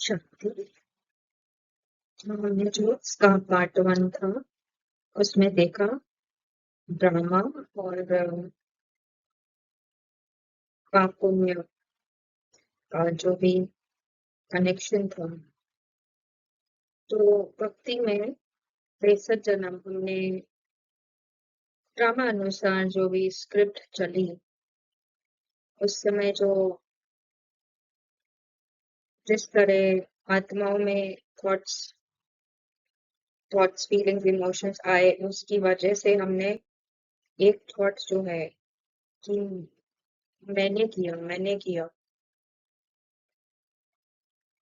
शक्ति। हमने जो इसका पार्ट 1 था उसमें देखा ड्रामा और पाप पुण्य का जो भी कनेक्शन था। तो भक्ति में 63 जन्म हमने ड्रामा अनुसार जो भी स्क्रिप्ट चली उस समय जो जिस तरह आत्माओं में थॉट्स फीलिंग्स इमोशंस आए उसकी वजह से हमने एक थॉट जो है कि मैंने किया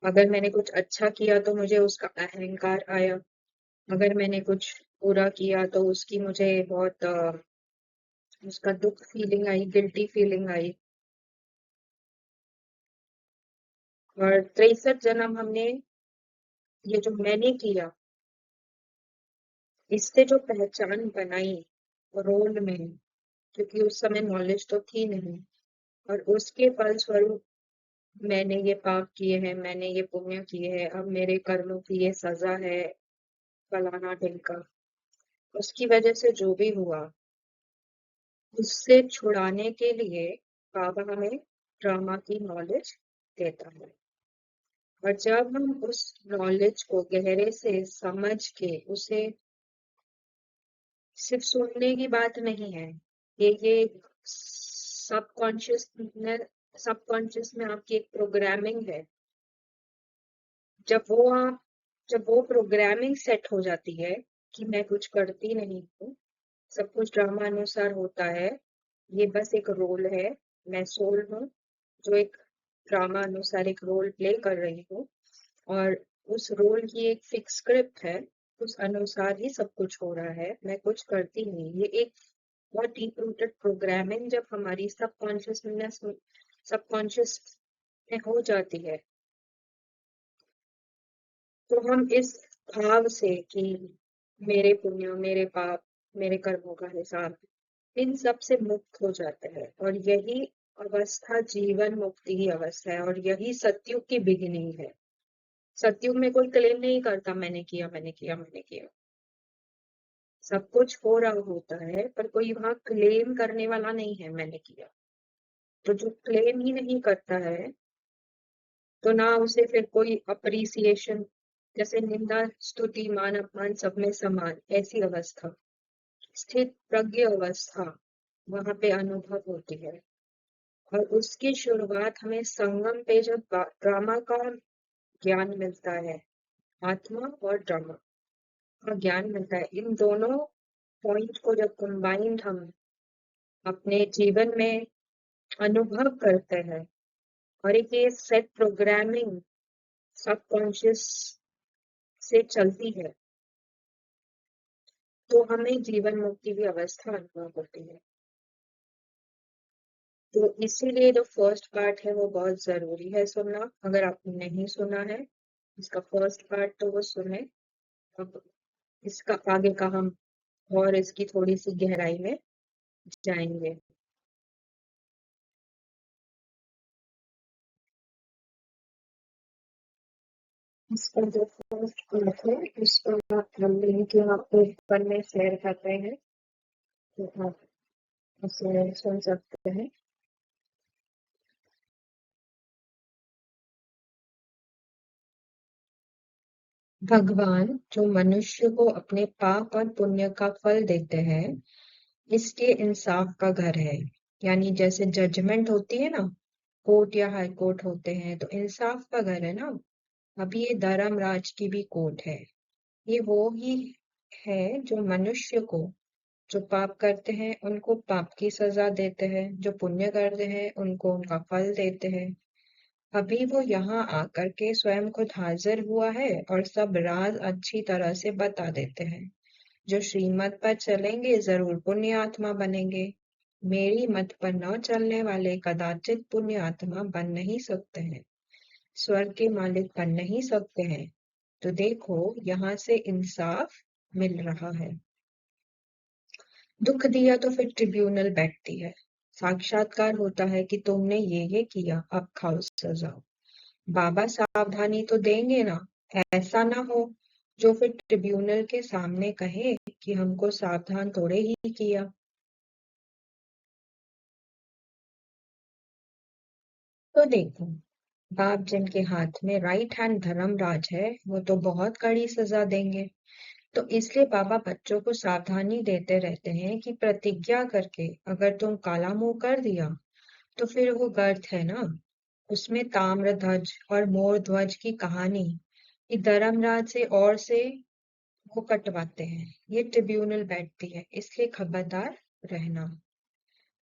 अगर मैंने कुछ अच्छा किया तो मुझे उसका अहंकार आया, अगर मैंने कुछ बुरा किया तो उसकी मुझे बहुत उसका दुख फीलिंग आई, गिल्टी फीलिंग आई। और 63 जन्म हमने ये जो मैंने किया इससे जो पहचान बनाई रोल में, क्योंकि उस समय नॉलेज तो थी नहीं, और उसके फलस्वरूप मैंने ये पाप किए हैं, मैंने ये पुण्य किए हैं, अब मेरे कर्मों की ये सजा है, फलाना ढिमका। उसकी वजह से जो भी हुआ उससे छुड़ाने के लिए बाबा हमें ड्रामा की नॉलेज देता है। और जब हम उस नॉलेज को गहरे से समझ के उसे सिर्फ सुनने की बात नहीं है, ये सबकॉन्शियस में आपकी एक प्रोग्रामिंग है। जब वो प्रोग्रामिंग सेट हो जाती है कि मैं कुछ करती नहीं हूँ, सब कुछ ड्रामा अनुसार होता है, ये बस एक रोल है, मैं सोल हूँ जो एक ड्रामा अनुसार एक रोल प्ले कर रही हूँ, और उस रोल की एक फिक्स स्क्रिप्ट है, उस अनुसार ही सब कुछ हो रहा है, मैं कुछ करती नहीं। ये एक बहुत डीप रूटेड प्रोग्रामिंग जब हमारी सबकॉन्शियस में हो जाती है, तो हम इस भाव से कि मेरे पुण्य, मेरे पाप, मेरे कर्मों का हिसाब, इन सब से मुक्त हो जाते हैं। और यही अवस्था जीवन मुक्ति की अवस्था है, और यही सतयुग की बिगिनिंग है। सतयुग में कोई क्लेम नहीं करता मैंने किया, मैंने किया, मैंने किया। सब कुछ हो रहा होता है पर कोई वहां क्लेम करने वाला नहीं है मैंने किया। तो जो क्लेम ही नहीं करता है तो ना उसे फिर कोई अप्रिसिएशन, जैसे निंदा स्तुति मान अपमान सब में समान, ऐसी अवस्था, स्थित प्रज्ञ अवस्था वहां पे अनुभव होती है। और उसकी शुरुआत हमें संगम पे जब ड्रामा का ज्ञान मिलता है, आत्मा और ड्रामा का ज्ञान मिलता है, इन दोनों पॉइंट को जब कंबाइंड हम अपने जीवन में अनुभव करते हैं, और एक ये सेट प्रोग्रामिंग सबकॉन्शियस से चलती है, तो हमें जीवन मुक्ति की अवस्था अनुभव होती है। तो इसीलिए जो फर्स्ट पार्ट है वो बहुत जरूरी है सुनना। अगर आपने नहीं सुना है इसका फर्स्ट पार्ट तो वो सुने। अब इसका आगे का हम और इसकी थोड़ी सी गहराई में जाएंगे। इसका जो फर्स्ट पार्ट है उसका हम लिंक यहाँ पे ऊपर में शेयर कर रहे हैं, तो आप उसे सुन सकते हैं। भगवान जो मनुष्य को अपने पाप और पुण्य का फल देते हैं, इसके इंसाफ का घर है। यानी जैसे जजमेंट होती है ना, कोर्ट या हाई कोर्ट होते हैं, तो इंसाफ का घर है ना। अभी ये धर्मराज की भी कोर्ट है। ये वो ही है जो मनुष्य को, जो पाप करते हैं उनको पाप की सजा देते हैं, जो पुण्य करते हैं उनको उनका फल देते हैं। अभी वो यहाँ आकर के स्वयं खुद हाजिर हुआ है और सब राज अच्छी तरह से बता देते हैं। जो श्रीमत पर चलेंगे जरूर पुण्य आत्मा बनेंगे, मेरी मत पर न चलने वाले कदाचित पुण्य आत्मा बन नहीं सकते हैं, स्वर्ग के मालिक बन नहीं सकते हैं। तो देखो यहाँ से इंसाफ मिल रहा है। दुख दिया तो फिर ट्रिब्यूनल बैठती है, साक्षात्कार होता है कि तुमने ये किया, अब खाओ सजा। बाबा सावधानी तो देंगे ना, ऐसा ना हो जो फिर ट्रिब्यूनल के सामने कहे कि हमको सावधान थोड़े ही किया। तो देखो, बाप जिनके हाथ में राइट हैंड धर्मराज है, वो तो बहुत कड़ी सजा देंगे। तो इसलिए बाबा बच्चों को सावधानी देते रहते हैं कि प्रतिज्ञा करके अगर तुम काला मुंह कर दिया तो फिर वो गर्त है ना, उसमें ताम्रध्वज और मोर ध्वज की कहानी कि धर्मराज से वो कटवाते हैं, ये ट्रिब्यूनल बैठती है, इसलिए खबरदार रहना।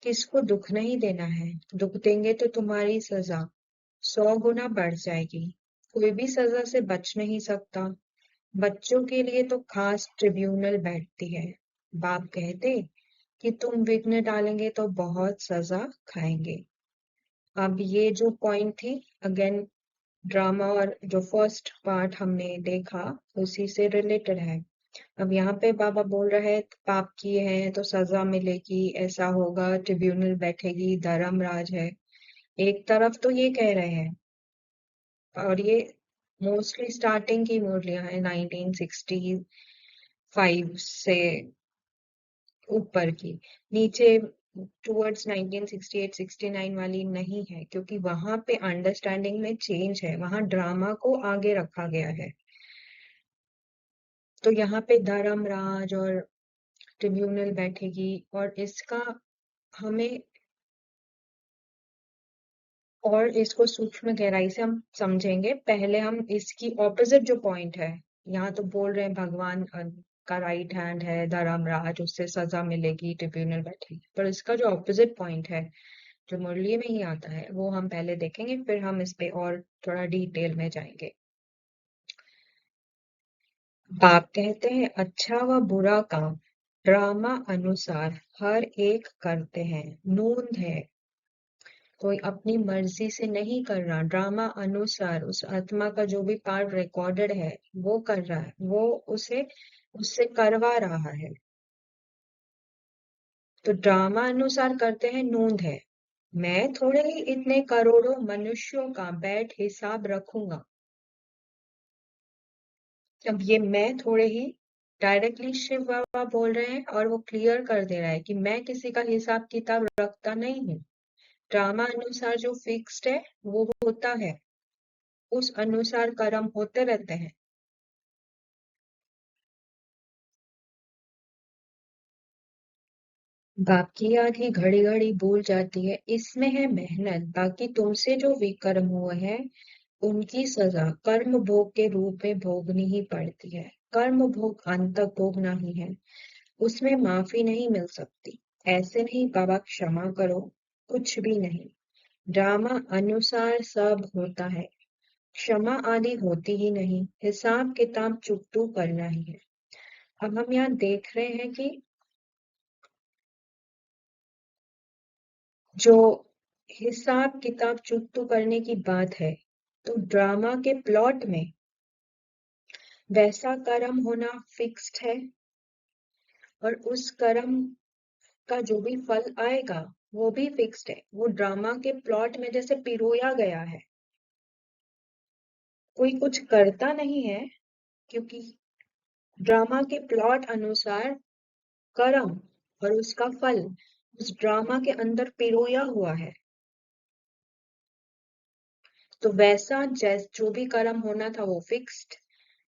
किसको दुख नहीं देना है, दुख देंगे तो तुम्हारी सजा 100 गुना बढ़ जाएगी। कोई भी सजा से बच नहीं सकता। बच्चों के लिए तो खास ट्रिब्यूनल बैठती है। बाप कहते कि तुम विघ्न डालेंगे तो बहुत सजा खाएंगे। अब ये जो पॉइंट थी, अगेन ड्रामा और जो फर्स्ट पार्ट हमने देखा उसी से रिलेटेड है। अब यहाँ पे बाबा बोल रहे हैं पाप किए हैं तो सजा मिलेगी, ऐसा होगा, ट्रिब्यूनल बैठेगी, धर्मराज है। एक तरफ तो ये कह रहे हैं, और ये मोस्टली स्टार्टिंग की मुरलियां हैं 1965 से ऊपर की। नीचे टुवर्ड्स 1968-69 वाली नहीं है, क्योंकि वहां पे अंडरस्टैंडिंग में चेंज है, वहां ड्रामा को आगे रखा गया है। तो यहाँ पे धर्मराज और ट्रिब्यूनल बैठेगी, और इसका हमें और इसको सूक्ष्म गहराई से हम समझेंगे। पहले हम इसकी ऑपोजिट जो पॉइंट है, यहाँ तो बोल रहे हैं भगवान का राइट हैंड है धर्मराज, उससे सजा मिलेगी, ट्रिब्यूनल बैठेगी, पर इसका जो ऑपोजिट पॉइंट है जो मुरली में ही आता है वो हम पहले देखेंगे, फिर हम इस पे और थोड़ा डिटेल में जाएंगे। बाप कहते हैं अच्छा व बुरा काम ड्रामा अनुसार हर एक करते हैं, नूंद है, कोई अपनी मर्जी से नहीं कर रहा, ड्रामा अनुसार उस आत्मा का जो भी पार्ट रिकॉर्डेड है वो कर रहा है, वो उसे उससे करवा रहा है। तो ड्रामा अनुसार करते हैं, नूंद है, मैं थोड़े ही इतने करोड़ों मनुष्यों का बैठ हिसाब रखूंगा। अब ये मैं थोड़े ही डायरेक्टली शिव बाबा बोल रहे हैं, और वो क्लियर कर दे रहा है कि मैं किसी का हिसाब किताब रखता नहीं हूँ। ड्रामा अनुसार जो फिक्स्ड है वो होता है, उस अनुसार कर्म होते रहते हैं। बाप की याद ही घड़ी घड़ी भूल जाती है, इसमें है मेहनत, बाकी तुमसे जो विकर्म हुए हैं उनकी सजा कर्म भोग के रूप में भोगनी ही पड़ती है। कर्म भोग अंत तक भोगना ही है, उसमें माफी नहीं मिल सकती। ऐसे नहीं बाबा क्षमा करो, कुछ भी नहीं, ड्रामा अनुसार सब होता है, क्षमा आदि होती ही नहीं, हिसाब किताब चुकतू करना ही है। अब हम यहाँ देख रहे हैं कि जो हिसाब किताब चुकतू करने की बात है, तो ड्रामा के प्लॉट में वैसा कर्म होना फिक्स्ड है, और उस कर्म का जो भी फल आएगा वो भी फिक्स्ड है, वो ड्रामा के प्लॉट में जैसे पिरोया गया है, कोई कुछ करता नहीं है, क्योंकि ड्रामा के प्लॉट अनुसार कर्म और उसका फल उस ड्रामा के अंदर पिरोया हुआ है। तो वैसा जैस जो भी कर्म होना था वो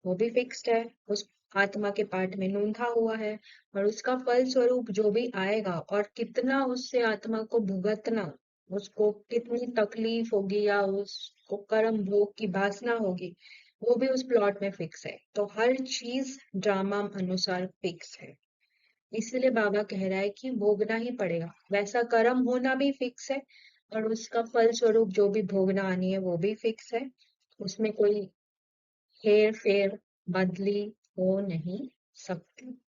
भी फिक्स्ड है, उस आत्मा के पार्ट में नूंधा हुआ है, और उसका फल स्वरूप जो भी आएगा और कितना उससे आत्मा को भुगतना, उसको कितनी तकलीफ होगी या उसको कर्म भोग की वासना होगी, वो भी उस प्लॉट में फिक्स है। तो हर चीज ड्रामा अनुसार फिक्स है, इसलिए बाबा कह रहा है कि भोगना ही पड़ेगा, वैसा कर्म होना भी फिक्स है, और उसका फल स्वरूप जो भी भोगना आनी है वो भी फिक्स है, उसमें कोई हेर फेर बदली हो नहीं सकती।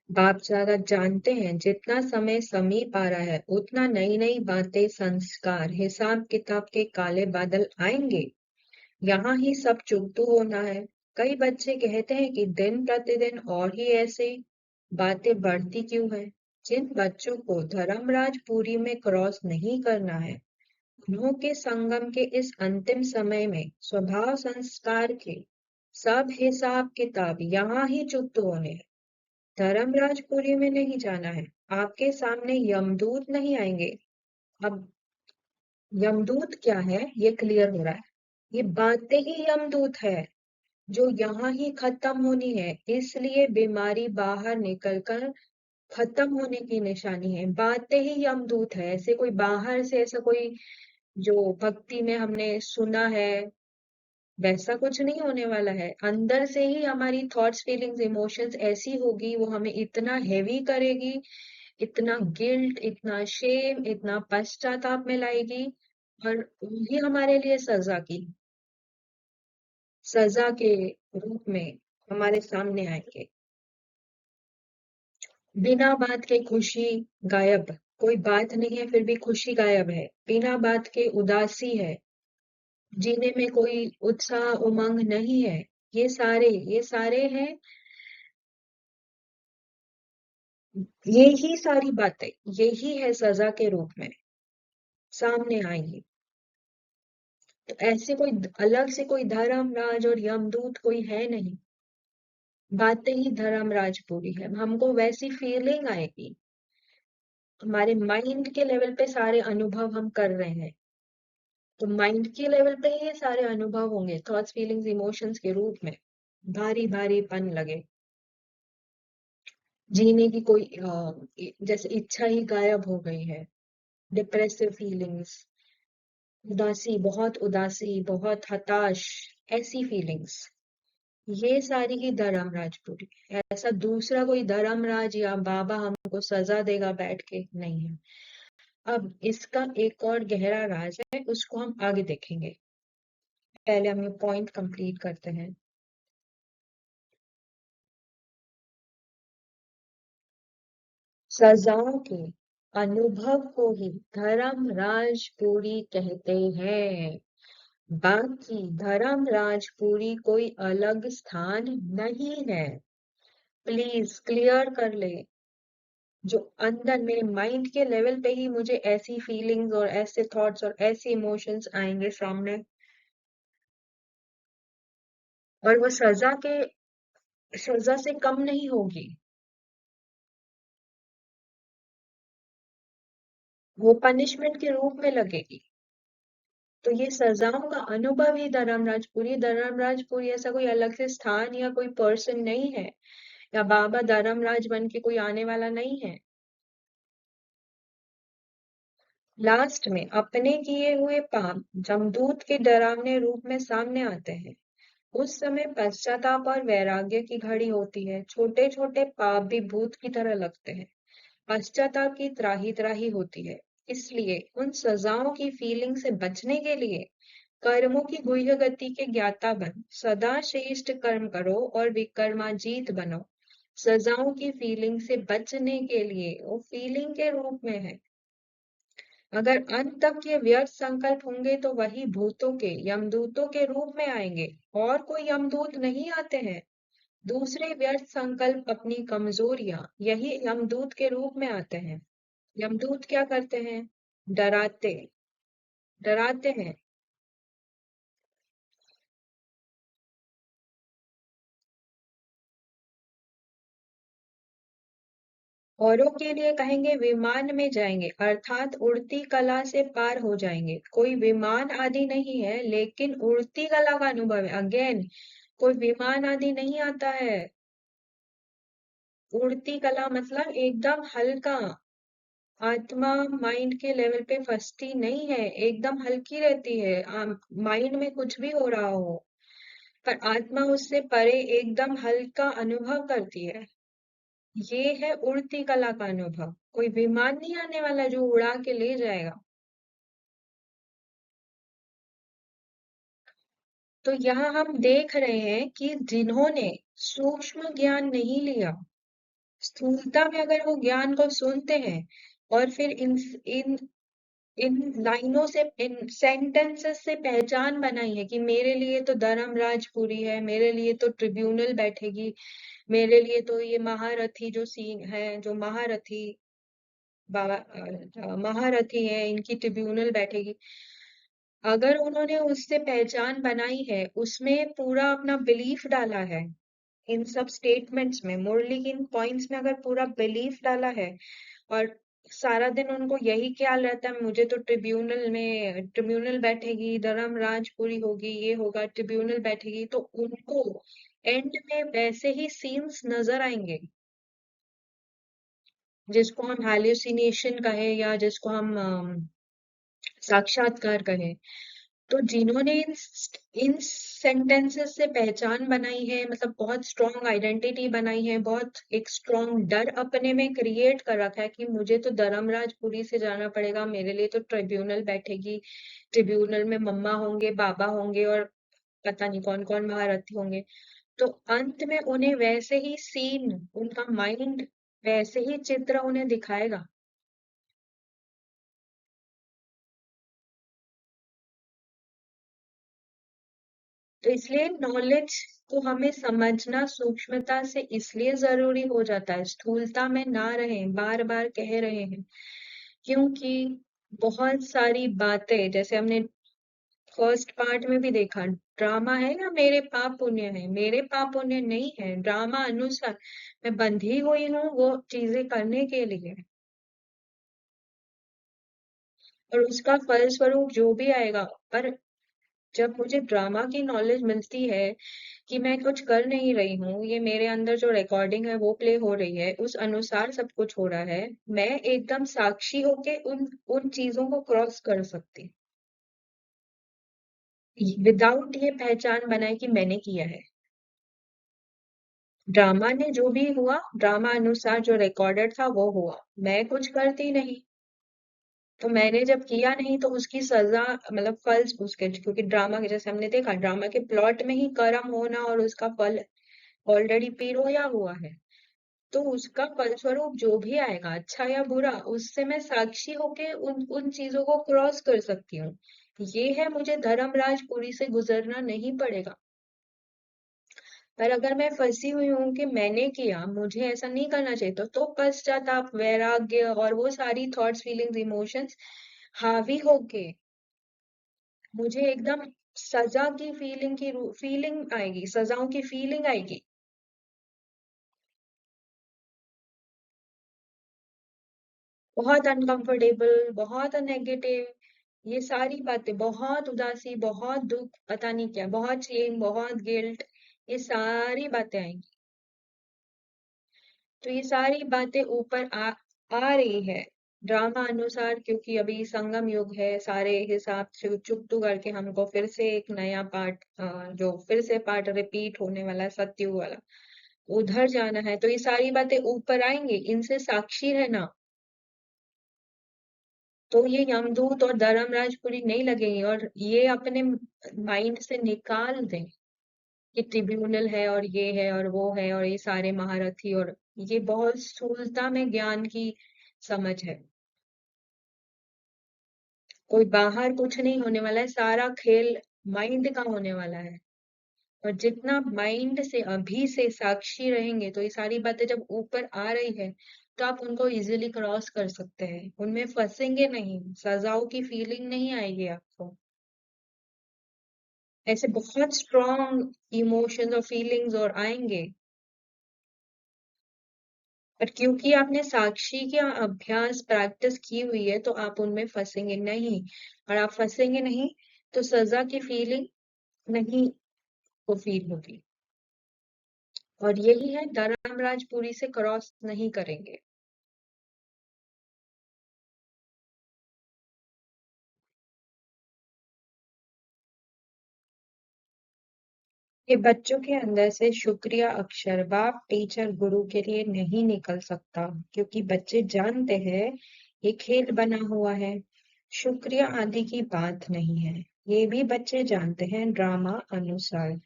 बाप ज्यादा जानते हैं, जितना समय समीप आ रहा है उतना नई नई बातें, संस्कार, हिसाब किताब के काले बादल आएंगे। यहाँ ही सब चुकतू होना है। कई बच्चे कहते हैं कि दिन प्रतिदिन और ही ऐसे बातें बढ़ती क्यों है। जिन बच्चों को धर्मराज पुरी में क्रॉस नहीं करना है ग्रहों के संगम के इस अंतिम समय में स्वभाव संस्कार के सब हिसाब किताब यहाँ ही चुकते होने हैं। धर्मराजपुरी में नहीं जाना है। आपके सामने यमदूत नहीं आएंगे। अब यमदूत क्या है ये क्लियर हो रहा है। ये बातें ही यमदूत है जो यहाँ ही खत्म होनी है। इसलिए बीमारी बाहर निकलकर खत्म होने की निशानी है। बातें ही यमदूत है। ऐसे कोई बाहर से ऐसा कोई जो भक्ति में हमने सुना है वैसा कुछ नहीं होने वाला है। अंदर से ही हमारी थॉट्स फीलिंग्स इमोशंस ऐसी होगी, वो हमें इतना हैवी करेगी, इतना गिल्ट, इतना शेम, इतना पश्चाताप में लाएगी और वही हमारे लिए सजा के रूप में हमारे सामने आएंगे। बिना बात के खुशी गायब। कोई बात नहीं है फिर भी खुशी गायब है। बिना बात के उदासी है। जीने में कोई उत्साह उमंग नहीं है। ये सारे हैं। यही सारी बातें यही है सजा के रूप में सामने आएंगी। तो ऐसे कोई अलग से कोई धर्मराज और यमदूत कोई है नहीं। बातें ही धर्मराज पूरी है। हमको वैसी फीलिंग आएगी। हमारे माइंड के लेवल पे सारे अनुभव हम कर रहे हैं। तो माइंड के लेवल पे ही ये सारे अनुभव होंगे थॉट्स फीलिंग्स इमोशंस के रूप में। भारी भारीपन लगे। जीने की कोई जैसे इच्छा ही गायब हो गई है। डिप्रेसिव फीलिंग्स, उदासी, बहुत हताश, ऐसी फीलिंग्स। ये सारी ही धर्मराजपुरी। ऐसा दूसरा कोई धर्मराज या बाबा हमको सजा देगा बैठ के नहीं है। अब इसका एक और गहरा राज है, उसको हम आगे देखेंगे। पहले हम ये पॉइंट कंप्लीट करते हैं। सजाओं के अनुभव को ही धर्मराजपुरी कहते हैं। बाकी धर्मराजपुरी कोई अलग स्थान नहीं है। प्लीज क्लियर कर ले। जो अंदर मेरे माइंड के लेवल पे ही मुझे ऐसी फीलिंग्स और ऐसे थॉट्स और ऐसे इमोशंस आएंगे सामने, और वो सजा से कम नहीं होगी। वो पनिशमेंट के रूप में लगेगी। तो ये सजाओं का अनुभव ही धर्मराजपुरी ऐसा कोई अलग से स्थान या कोई पर्सन नहीं है, या बाबा धर्मराज बन के कोई आने वाला नहीं है। लास्ट में अपने किए हुए पाप जमदूत के डरावने रूप में सामने आते हैं। उस समय पश्चाताप और वैराग्य की घड़ी होती है। छोटे छोटे पाप भी भूत की तरह लगते हैं। पश्चाताप की त्राही त्राही होती है। इसलिए उन सजाओं की फीलिंग से बचने के लिए कर्मों की गुह्य गति के ज्ञाता बन सदा श्रेष्ठ कर्म करो और विकर्माजीत बनो। सजाओं की फीलिंग से बचने के लिए वो फीलिंग के रूप में है। अगर अंत तक ये व्यर्थ संकल्प होंगे तो वही भूतों के यमदूतों के रूप में आएंगे। और कोई यमदूत नहीं आते हैं। दूसरे व्यर्थ संकल्प अपनी कमजोरियां यही यमदूत के रूप में आते हैं। यमदूत क्या करते हैं? डराते डराते हैं। औरों के लिए कहेंगे विमान में जाएंगे, अर्थात उड़ती कला से पार हो जाएंगे। कोई विमान आदि नहीं है, लेकिन उड़ती कला का अनुभव है। अगेन कोई विमान आदि नहीं आता है। उड़ती कला मतलब एकदम हल्का। आत्मा माइंड के लेवल पे फंसती नहीं है, एकदम हल्की रहती है। माइंड में कुछ भी हो रहा हो पर आत्मा उससे परे एकदम हल्का अनुभव करती है। ये है उड़ती कला का अनुभव। कोई विमान नहीं आने वाला जो उड़ा के ले जाएगा। तो यहाँ हम देख रहे हैं कि जिन्होंने सूक्ष्म ज्ञान नहीं लिया, स्थूलता में अगर वो ज्ञान को सुनते हैं और फिर इन इन लाइनों से, इन सेंटेंसेस से पहचान बनाई है कि मेरे लिए तो धर्मराजपुरी है, मेरे लिए तो ट्रिब्यूनल बैठेगी, मेरे लिए तो ये महारथी जो सीन है, जो महारथी महारथी है, इनकी ट्रिब्यूनल बैठेगी। अगर उन्होंने उससे पहचान बनाई है, उसमें पूरा अपना बिलीफ डाला है, इन सब स्टेटमेंट्स में, मुरली की इन पॉइंट्स में अगर पूरा बिलीफ डाला है, और सारा दिन उनको यही ख्याल रहता है मुझे तो ट्रिब्यूनल बैठेगी, धर्म राजपुरी होगी, ये होगा, ट्रिब्यूनल बैठेगी, तो उनको एंड में वैसे ही सीन्स नजर आएंगे, जिसको हम हैल्यूसिनेशन कहे या जिसको हम साक्षात्कार कहे। तो जिन्होंने इन सेंटेंसेस से पहचान बनाई है, मतलब बहुत स्ट्रॉन्ग आइडेंटिटी बनाई है, बहुत एक स्ट्रॉन्ग डर अपने में क्रिएट कर रखा है कि मुझे तो धर्मराजपुरी से जाना पड़ेगा, मेरे लिए तो ट्रिब्यूनल बैठेगी, ट्रिब्यूनल में मम्मा होंगे, बाबा होंगे और पता नहीं कौन कौन महारथी होंगे। तो अंत में उन्हें वैसे ही सीन, उनका माइंड वैसे ही चित्र उन्हें दिखाएगा। तो इसलिए नॉलेज को हमें समझना सूक्ष्मता से इसलिए जरूरी हो जाता है, स्थूलता में ना रहें, बार बार कह रहे हैं, क्योंकि बहुत सारी बातें, जैसे हमने फर्स्ट पार्ट में भी देखा, ड्रामा है या मेरे पाप पुण्य है, मेरे पाप पुण्य नहीं है, ड्रामा अनुसार मैं बंधी हुई हूँ वो चीजें करने के लिए, और उसका फलस्वरूप जो भी आएगा। पर जब मुझे ड्रामा की नॉलेज मिलती है कि मैं कुछ कर नहीं रही हूँ, ये मेरे अंदर जो रिकॉर्डिंग है वो प्ले हो रही है, उस अनुसार सब कुछ हो रहा है, मैं एकदम साक्षी होके उन उन चीजों को क्रॉस कर सकती, विदाउट ये पहचान बनाए कि मैंने किया है। ड्रामा ने जो भी हुआ, ड्रामा अनुसार जो रिकॉर्डेड था वो हुआ, मैं कुछ करती नहीं। तो मैंने जब किया नहीं तो उसकी सजा, मतलब फल उसके, क्योंकि ड्रामा के, जैसे हमने देखा, ड्रामा के प्लॉट में ही कर्म होना और उसका फल ऑलरेडी पिरोया हुआ है। तो उसका फलस्वरूप जो भी आएगा, अच्छा या बुरा, उससे मैं साक्षी होके उन उन चीजों को क्रॉस कर सकती हूँ। ये है, मुझे धर्मराजपुरी से गुजरना नहीं पड़ेगा। पर अगर मैं फंसी हुई हूँ कि मैंने किया, मुझे ऐसा नहीं करना चाहिए, तो पश्चाताप, वैराग्य और वो सारी थॉट्स, फीलिंग्स, इमोशंस हावी होके मुझे एकदम सजा की फीलिंग आएगी, सजाओं की फीलिंग आएगी। बहुत अनकंफर्टेबल, बहुत नेगेटिव, ये सारी बातें, बहुत उदासी, बहुत दुख, पता नहीं क्या, बहुत शेम, बहुत गिल्ट, ये सारी बातें आएंगी। तो ये सारी बातें ऊपर आ रही है ड्रामा अनुसार, क्योंकि अभी संगम युग है, सारे हिसाब से चुकतू करके हमको फिर से एक नया पार्ट, जो फिर से पार्ट रिपीट होने वाला है, सत्युग वाला, उधर जाना है। तो ये सारी बातें ऊपर आएंगी, इनसे साक्षी रहना, तो ये यमदूत और धर्मराजपुरी नहीं लगेंगे, और ये अपने माइंड से निकाल दें कि ट्रिब्यूनल है और ये है और वो है और ये सारे महारथी, और ये बहुत स्थूलता में ज्ञान की समझ है। कोई बाहर कुछ नहीं होने वाला है, सारा खेल माइंड का होने वाला है। और जितना माइंड से अभी से साक्षी रहेंगे, तो ये सारी बातें जब ऊपर आ रही है, तो आप उनको इजीली क्रॉस कर सकते हैं, उनमें फंसेंगे नहीं, सजाओं की फीलिंग नहीं आएगी आपको। ऐसे बहुत स्ट्रॉन्ग इमोशंस और फीलिंग्स और आएंगे, पर क्योंकि आपने साक्षी का अभ्यास, प्रैक्टिस की हुई है, तो आप उनमें फंसेंगे नहीं, और आप फंसेंगे नहीं तो सजा की फीलिंग नहीं को फील होगी। और यही है, धर्मराजपुरी से क्रॉस नहीं करेंगे। ये बच्चों के अंदर से शुक्रिया अक्षर बाप, टीचर, गुरु के लिए नहीं निकल सकता, क्योंकि बच्चे जानते हैं ये खेल बना हुआ है, शुक्रिया आदि की बात नहीं है। ये भी बच्चे जानते हैं ड्रामा अनुसार,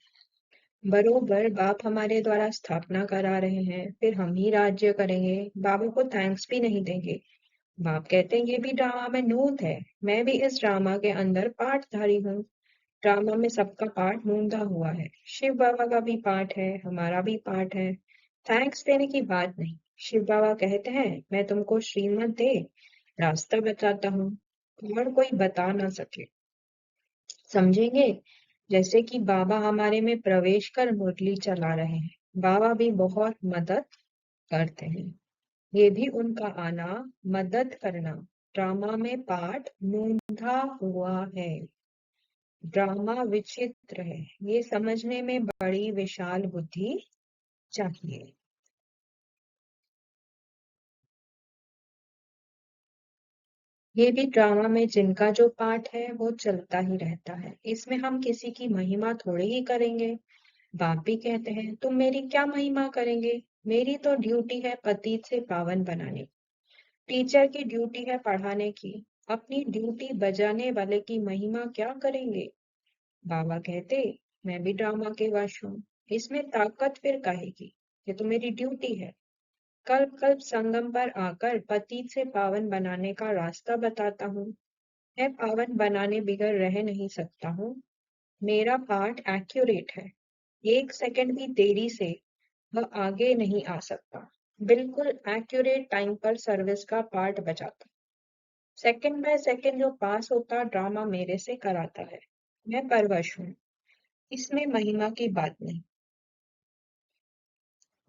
बरोबर बाप हमारे द्वारा स्थापना करा रहे हैं, फिर हम ही राज्य करेंगे, बाबा को थैंक्स भी नहीं देंगे। बाप कहते हैं ये भी ड्रामा में नूत है, मैं भी इस ड्रामा के अंदर पार्टधारी हूँ, ड्रामा में सबका पार्ट मूंदा हुआ है, शिव बाबा का भी पार्ट है, हमारा भी पार्ट है, थैंक्स देने की बात नहीं। शिव बाबा कहते हैं, मैं तुमको श्रीमत दे रास्ता बताता हूँ और कोई बता ना सके। समझेंगे? जैसे कि बाबा हमारे में प्रवेश कर मुरली चला रहे हैं, बाबा भी बहुत मदद करते हैं। ये भी उनका आना, मदद करना, ड्रामा में पाठ मूंधा हुआ है। ड्रामा विचित्र है, ये समझने में बड़ी विशाल बुद्धि चाहिए। ये भी ड्रामा में जिनका जो पार्ट है वो चलता ही रहता है, इसमें हम किसी की महिमा थोड़ी ही करेंगे। बाप भी कहते हैं, तुम मेरी क्या महिमा करेंगे, मेरी तो ड्यूटी है पतित से पावन बनाने। टीचर की ड्यूटी है पढ़ाने की, अपनी ड्यूटी बजाने वाले की महिमा क्या करेंगे। बाबा कहते, मैं भी ड्रामा के वश हूँ, इसमें ताकत फिर काहे की, ये तो मेरी ड्यूटी है। कल्प कल्प संगम पर आकर पतित से पावन बनाने का रास्ता बताता हूँ। मैं पावन बनाने बिगड़ रह नहीं सकता हूँ। मेरा पाठ एक्यूरेट है, 1 सेकंड भी देरी से वह आगे नहीं आ सकता। बिल्कुल एक्यूरेट टाइम पर सर्विस का पार्ट बजाता। सेकंड बाय सेकंड जो पास होता ड्रामा मेरे से कराता है। मैं परवश हूँ, इसमें महिमा की बात नहीं।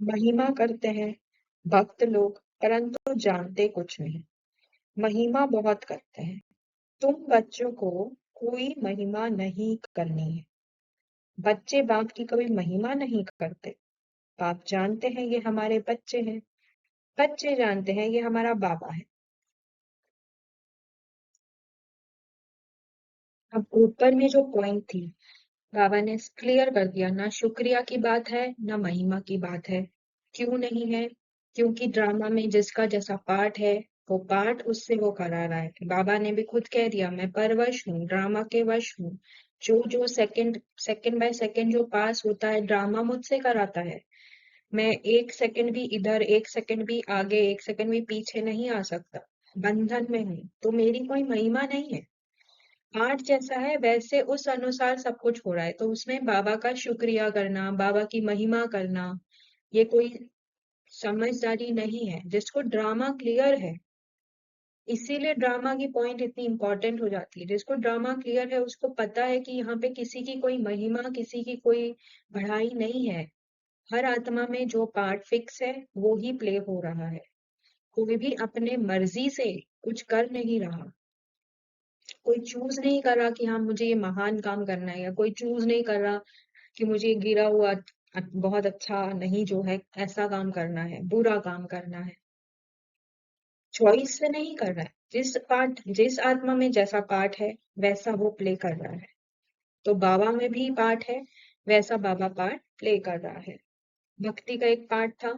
महिमा करते हैं भक्त लोग, परंतु जानते कुछ नहीं। महिमा बहुत करते हैं। तुम बच्चों को कोई महिमा नहीं करनी है। बच्चे बाप की कभी महिमा नहीं करते। बाप जानते हैं ये हमारे बच्चे हैं, बच्चे जानते हैं ये हमारा बाबा है। अब ऊपर में जो पॉइंट थी, बाबा ने क्लियर कर दिया, ना शुक्रिया की बात है ना महिमा की बात है। क्यों नहीं है? क्योंकि ड्रामा में जिसका जैसा पार्ट है वो पार्ट उससे वो करा रहा है। बाबा ने भी खुद कह दिया, मैं परवश हूँ, ड्रामा के वश हूँ। जो जो सेकंड सेकंड बाय सेकंड जो पास होता है ड्रामा मुझसे कराता है। मैं 1 सेकंड भी इधर, 1 सेकंड भी आगे, 1 सेकंड भी पीछे नहीं आ सकता। बंधन में हूँ, तो मेरी कोई महिमा नहीं है। पाठ जैसा है वैसे उस अनुसार सब कुछ हो रहा है, तो उसमें बाबा का शुक्रिया करना, बाबा की महिमा करना, ये कोई समझदारी नहीं है। जिसको ड्रामा क्लियर है, इसीलिए ड्रामा की पॉइंट इतनी इंपॉर्टेंट हो जाती है। जिसको ड्रामा क्लियर है उसको पता है कि यहाँ पे किसी की कोई महिमा, किसी की कोई बढ़ाई नहीं है। हर आत्मा में जो पार्ट फिक्स है वो ही प्ले हो रहा है। कोई भी अपने मर्जी से कुछ कर नहीं रहा। कोई चूज नहीं कर रहा कि हाँ मुझे ये महान काम करना है, या कोई चूज नहीं कर रहा कि मुझे ये गिरा हुआ बहुत अच्छा नहीं जो है ऐसा काम करना है, बुरा काम करना है। चॉइस से नहीं कर रहा है। जिस आत्मा में जैसा पार्ट है वैसा वो प्ले कर रहा है। तो बाबा में भी पार्ट है, वैसा बाबा पार्ट प्ले कर रहा है। भक्ति का एक पार्ट था,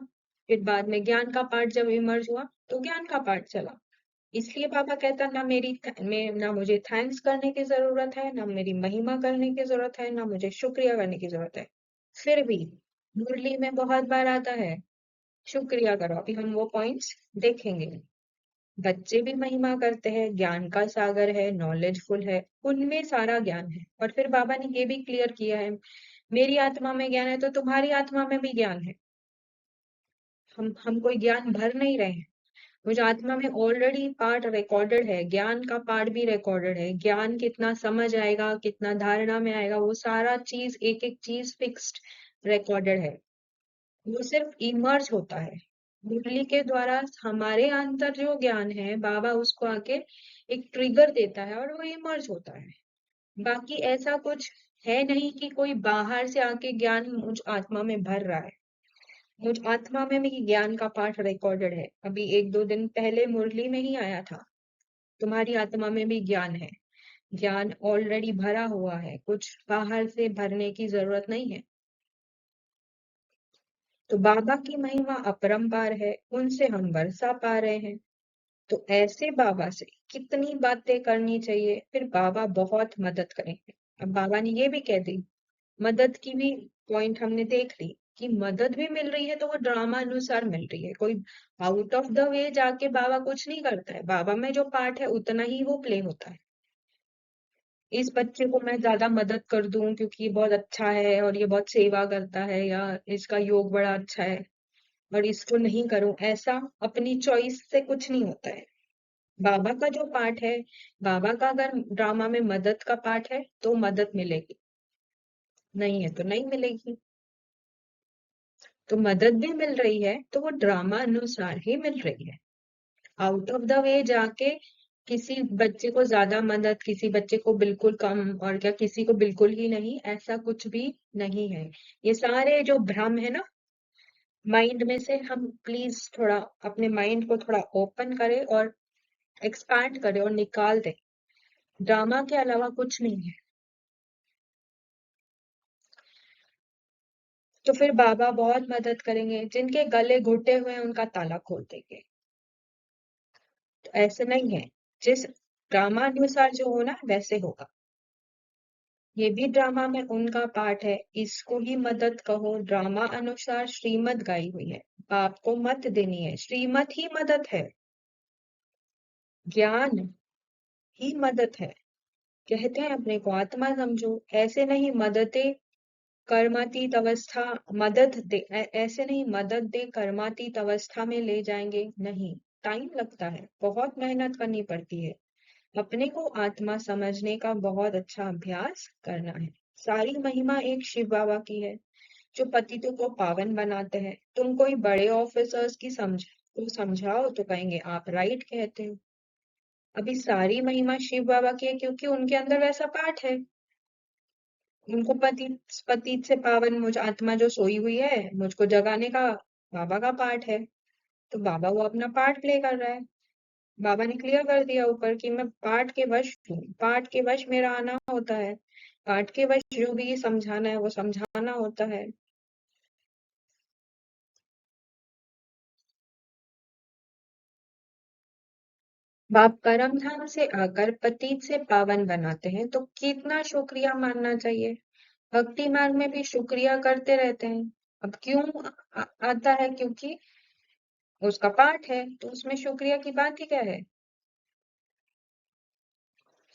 फिर बाद में ज्ञान का पार्ट जब इमर्ज हुआ तो ज्ञान का पार्ट चला। इसलिए बाबा कहता, ना मुझे थैंक्स करने की जरूरत है, ना मेरी महिमा करने की जरूरत है, ना मुझे शुक्रिया करने की जरूरत है। फिर भी मुरली में बहुत बार आता है, शुक्रिया करो। अभी हम वो पॉइंट्स देखेंगे। बच्चे भी महिमा करते हैं, ज्ञान का सागर है, नॉलेजफुल है, उनमें सारा ज्ञान है। और फिर बाबा ने ये भी क्लियर किया है, मेरी आत्मा में ज्ञान है तो तुम्हारी आत्मा में भी ज्ञान है। हम कोई ज्ञान भर नहीं रहे हैं। मुझे आत्मा में ऑलरेडी पार्ट रिकॉर्डेड है, ज्ञान का पार्ट भी रिकॉर्डेड है। ज्ञान कितना समझ आएगा, कितना धारणा में आएगा, वो सारा चीज, एक एक चीज फिक्स्ड रिकॉर्डेड है। वो सिर्फ इमर्ज होता है मुरली के द्वारा। हमारे अंदर जो ज्ञान है बाबा उसको आके एक ट्रिगर देता है और वो इमर्ज होता है। बाकी ऐसा कुछ है नहीं कि कोई बाहर से आके ज्ञान मुझ आत्मा में भर रहा है। मुझ आत्मा में भी ज्ञान का पाठ रिकॉर्डेड है, अभी 1-2 दिन पहले मुरली में ही आया था। तुम्हारी आत्मा में भी ज्ञान है, ज्ञान ऑलरेडी भरा हुआ है, कुछ बाहर से भरने की जरूरत नहीं है। तो बाबा की महिमा अपरंपार है, उनसे हम वर्षा पा रहे हैं। तो ऐसे बाबा से कितनी बातें करनी चाहिए, फिर बाबा बहुत मदद करेंगे। अब बाबा ने ये भी कह दी, मदद की भी पॉइंट हमने देख ली कि मदद भी मिल रही है तो वो ड्रामा अनुसार मिल रही है। कोई आउट ऑफ द वे जाके बाबा कुछ नहीं करता है, बाबा में जो पार्ट है उतना ही वो प्ले होता है। इस बच्चे को मैं ज्यादा मदद कर दूं क्योंकि ये बहुत अच्छा है और ये बहुत सेवा करता है, या इसका योग बड़ा अच्छा है, और इसको नहीं करो, ऐसा अपनी चॉइस से कुछ नहीं होता है। बाबा का जो पार्ट है, बाबा का अगर ड्रामा में मदद का पार्ट है तो मदद मिलेगी, नहीं है तो नहीं मिलेगी। तो मदद भी मिल रही है तो वो ड्रामा अनुसार ही मिल रही है। आउट ऑफ द वे जाके किसी बच्चे को ज्यादा मदद, किसी बच्चे को बिल्कुल कम, और क्या किसी को बिल्कुल ही नहीं, ऐसा कुछ भी नहीं है। ये सारे जो भ्रम है ना माइंड में से, हम प्लीज थोड़ा अपने माइंड को थोड़ा ओपन करें और एक्सपैंड करें और निकाल दें। ड्रामा के अलावा कुछ नहीं है। तो फिर बाबा बहुत मदद करेंगे, जिनके गले घुटे हुए हैं उनका ताला खोल देंगे। तो ऐसे नहीं है, जिस ड्रामा अनुसार जो होना वैसे होगा। ये भी ड्रामा में उनका पार्ट है, इसको ही मदद कहो। ड्रामा अनुसार श्रीमत गाई हुई है, बाप को मत देनी है, श्रीमत ही मदद है, ज्ञान ही मदद है। कहते हैं अपने को आत्मा समझो, ऐसे नहीं मददे कर्मातीत अवस्था, मदद दे ऐसे नहीं मदद दे कर्मातीत अवस्था में ले जाएंगे, नहीं। टाइम लगता है, बहुत मेहनत करनी पड़ती है। अपने को आत्मा समझने का बहुत अच्छा अभ्यास करना है। सारी महिमा एक शिव बाबा की है, जो पतितों को पावन बनाते हैं। तुम कोई बड़े ऑफिसर्स की को समझाओ तो कहेंगे आप राइट कहते हो। अभी सारी महिमा शिव बाबा की है क्योंकि उनके अंदर वैसा पाठ है। उनको पतित से पावन मुझ आत्मा जो सोई हुई है, मुझको जगाने का बाबा का पाठ है। तो बाबा वो अपना पार्ट प्ले कर रहा है। बाबा ने क्लियर कर दिया ऊपर कि मैं पाठ के वश हूँ, पाठ के वश मेरा आना होता है, पाठ के वश जो भी समझाना है वो समझाना होता है। बाप परम धाम से आकर पतित से पावन बनाते हैं, तो कितना शुक्रिया मानना चाहिए। भक्ति मार्ग में भी शुक्रिया करते रहते हैं। अब क्यों आता है, क्योंकि उसका पाठ है, तो उसमें शुक्रिया की बात ही क्या है।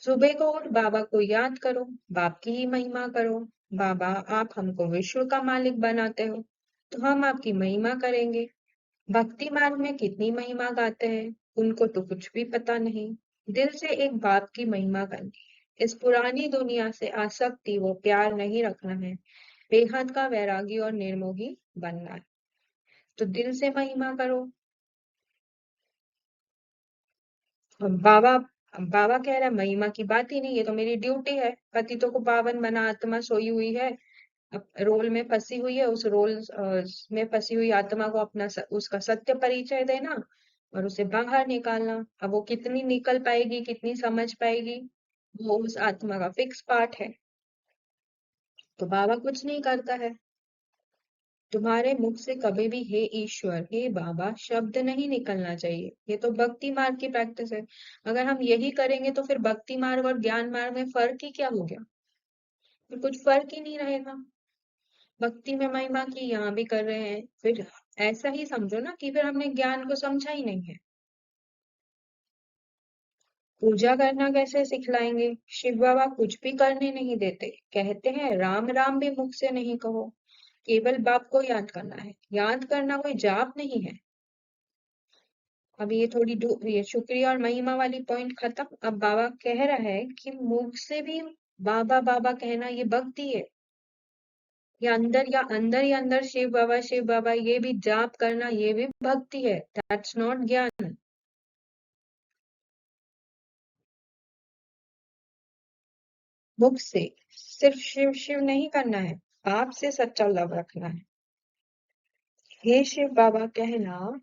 सुबह को उठ बाबा को याद करो, बाप की ही महिमा करो। बाबा आप हमको विश्व का मालिक बनाते हो, तो हम आपकी महिमा करेंगे। भक्ति मार्ग में कितनी महिमा गाते हैं, उनको तो कुछ भी पता नहीं। दिल से एक बाप की महिमा करनी है। इस पुरानी दुनिया से आसक्ति वो प्यार नहीं रखना है, बेहद का वैरागी और निर्मोही बनना है। तो दिल से महिमा करो। बाबा बाबा कह रहा है महिमा की बात ही नहीं, ये तो मेरी ड्यूटी है। पतितों को पावन बना, आत्मा सोई हुई है, रोल में फंसी हुई है, उस रोल में फंसी हुई आत्मा को अपना उसका सत्य परिचय देना और उसे बाहर निकालना। अब वो कितनी निकल पाएगी, कितनी समझ पाएगी, वो उस आत्मा का फिक्स पार्ट है। तो बाबा कुछ नहीं करता है। तुम्हारे मुख से कभी भी हे ईश्वर, हे बाबा शब्द नहीं निकलना चाहिए। ये तो भक्ति मार्ग की प्रैक्टिस है। अगर हम यही करेंगे तो फिर भक्ति मार्ग और ज्ञान मार्ग में फर्क ही क्या हो गया, फिर कुछ फर्क ही नहीं रहेगा। भक्ति में महिमा की यहाँ भी कर रहे हैं, फिर ऐसा ही समझो ना कि फिर हमने ज्ञान को समझा ही नहीं है। पूजा करना कैसे सिखलाएंगे, शिव बाबा कुछ भी करने नहीं देते। कहते हैं राम राम भी मुख से नहीं कहो, केवल बाप को याद करना है। याद करना कोई जाप नहीं है। अब ये थोड़ी ये शुक्रिया और महिमा वाली पॉइंट खत्म। अब बाबा कह रहा है कि मुख से भी बाबा बाबा कहना ये भक्ति है। या अंदर शिव बाबा ये भी जाप करना ये भी भक्ति है। दैट्स नॉट ज्ञान। मुख से सिर्फ शिव शिव नहीं करना है, आप से सच्चा लव रखना है। हे शिव बाबा कहना